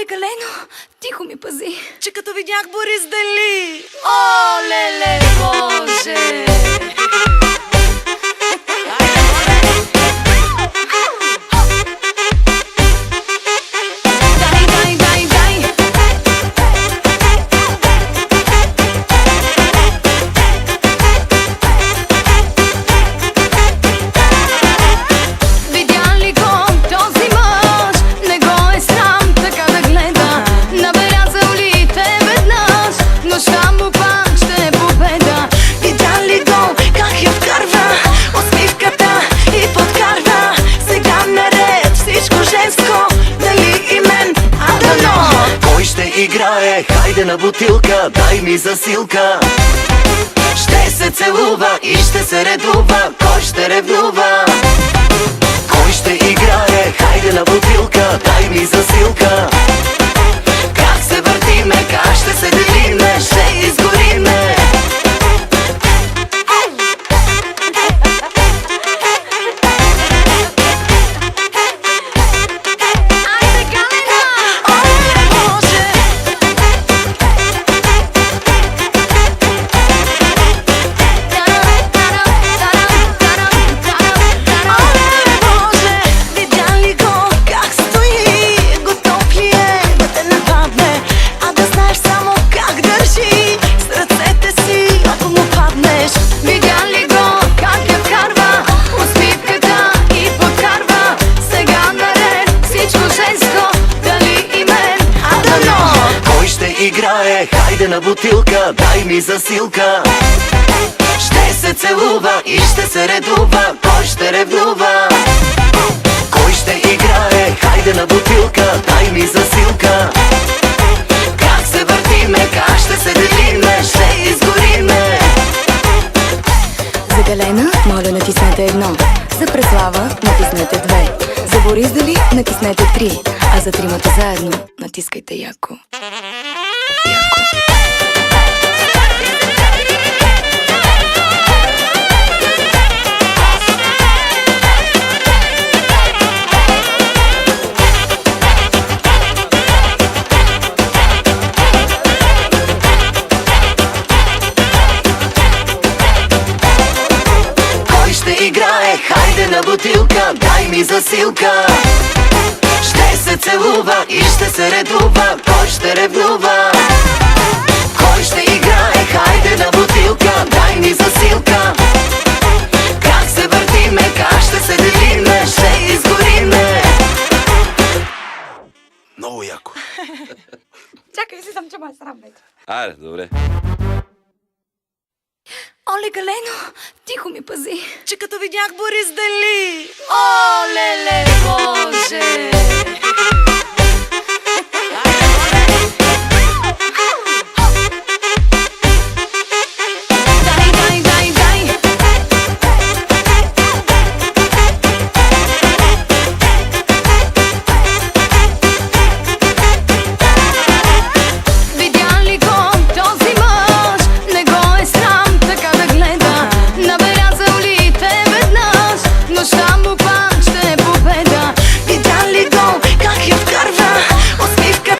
Оле, Галено, тихо ми пази, че като видях Борис Дали. О, леле, Боже! Играе, хайде на бутилка, дай ми засилка. Ще се целува и ще се редува, кой ще ревнува? Кой ще играе, хайде на бутилка, дай ми засилка. Как се въртиме, как ще се делиме, ще изгориме. Играе, хайде на бутилка, дай ми засилка. Ще се целува и ще се редува, кой ще ревнува? Кой ще играе, хайде на бутилка, дай ми засилка. Как се въртиме, как ще се делиме, ще изгориме. За Галена, моля натиснете 1. За Преслава, натиснете 2. За Борис Дали, натиснете 3. А за тримата заедно, натискайте яко. Кой ще играе, хайде на бутилка, дай ми засилка. Ще се целува и ще се редува, кой ще ревнува? Кой ще играе, хайде на бутилка, дай ми засилка. Как се въртиме, как ще се делиме, ще изгориме. Много яко. Чакай си, съм че ме е срам, бе. Айде, добре. Оле, Галено, тихо ми пази, че като видях Борис Дали. Оле!